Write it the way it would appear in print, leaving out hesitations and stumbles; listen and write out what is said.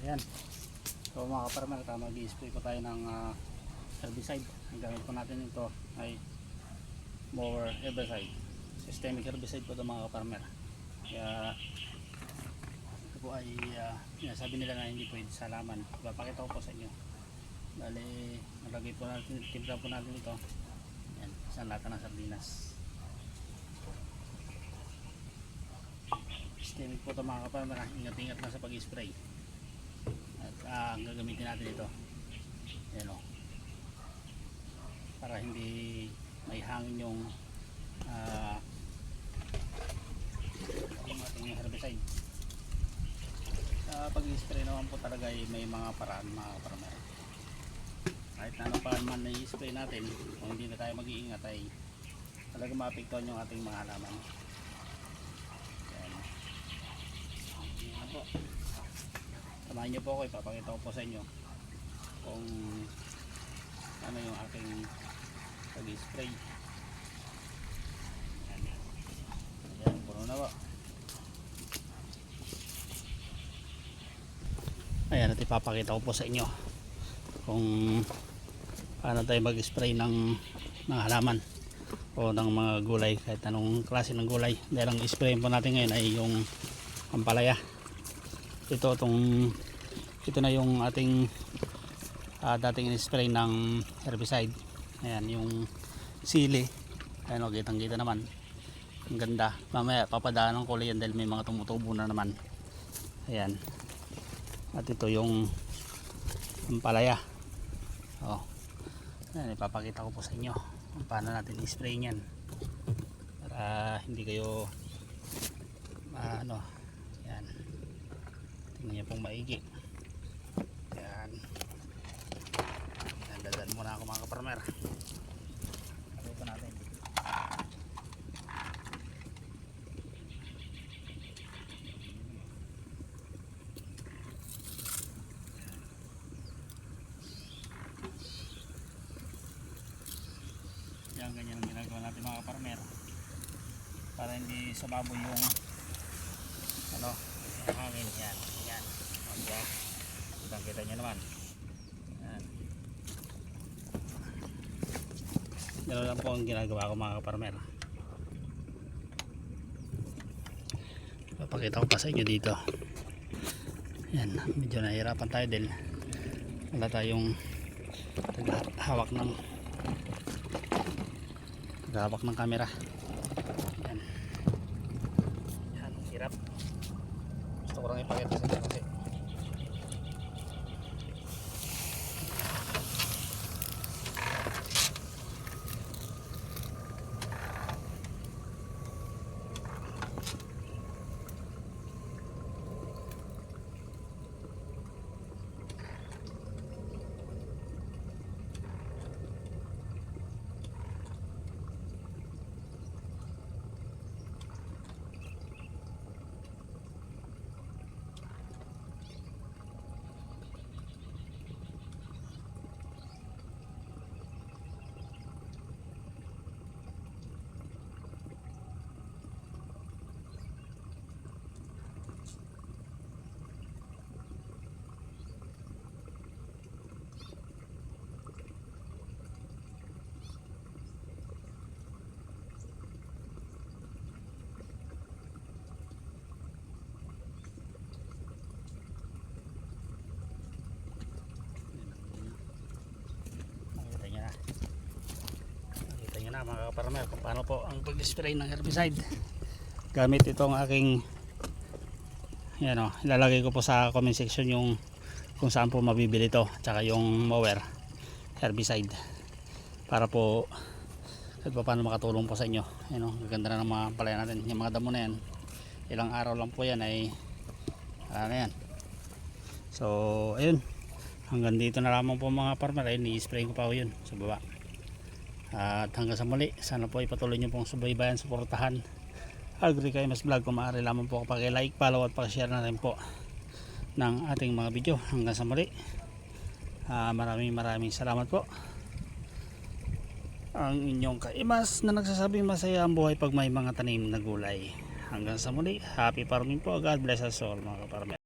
Ayan. So mga kaparmer, mag-i-spray po tayo ng herbicide. Ang gamit po natin ito ay mower herbicide. Systemic herbicide po ito mga kaparmer. Kaya ito po ay sabi nila na hindi pwede sa halaman. Ipapakita ko po sa inyo. Bali, nalagay po natin, timpla po natin ito. Ayan, isang lata ng sardinas. Systemic po ito mga kaparmer. Ingat-ingat na sa pag-spray. At ang gagamitin natin ito, ayan o, para hindi may hangin yung ating herbicide. Sa pag-spray naman po talaga ay may mga paraan mga kaparmer. Kahit na anong paraan man na-spray natin, kung hindi na tayo mag-iingat ay talaga maapektuhan yung ating mga halaman. Ayan. Ayan po. Samahan nyo po ako, ipapakita ko po sa inyo kung ano yung aking pag-spray. Ayan. Ayan, puno na po. Ayan, at ipapakita ko po sa inyo kung paano tayo mag-spray ng mga halaman o ng mga gulay, kahit anong klase ng gulay. Dahil ang spray po natin ngayon ay yung ampalaya. Ito na yung ating dating in-spray ng herbicide. Ayan yung sili. Ayan o, kitang kita naman, ang ganda. Mamaya papadaan ng kulay yan dahil may mga tumutubo na naman. Ayan, at ito yung ampalaya. Ayan, ipapakita ko po sa inyo kung paano natin i-spray nyan para hindi kayo yan, tingnan nyo pong maigi. Yan, dandan muna ako mga kaparmer. Lagay po natin yan, ganyan ang ginagawa natin mga kaparmer para hindi sumabog yung hangin. Yan, yan. Okay. Kita nyo naman. Yan. Dalawa lang po ang ginagawa ko mga kaparmer. Papakita ko pa sa inyo dito. Yan, medyo nahihirapan tayo dahil wala tayong taghawak ng camera. Yan. Yan, hirap. Gusto ko lang ipakita sa inyo kasi na mga kaparmer kung paano po ang pag-spray ng herbicide gamit itong aking ilalagay ko po sa comment section yung kung saan po mabibili ito tsaka yung mower herbicide para po kahit pa paano makatulong po sa inyo. Gaganda na ng mga palaya natin, yung mga damo na yan, ilang araw lang po yan ay na yan. So ayun, hanggang dito na lamang po mga farmer. Ayun, i-spray ko pa po yun sa baba. At hanggang sa muli, sana po ipatuloy nyo pong subaybayan, suportahan Agrikaimas Vlog. Kung maaari lamang po paki-like, follow at paki-share na rin po ng ating mga video. Hanggang sa muli, maraming salamat po. Ang inyong kaimas na nagsasabing masaya ang buhay pag may mga tanim na gulay. Hanggang sa muli, happy farming po. God bless us all mga kaparmer.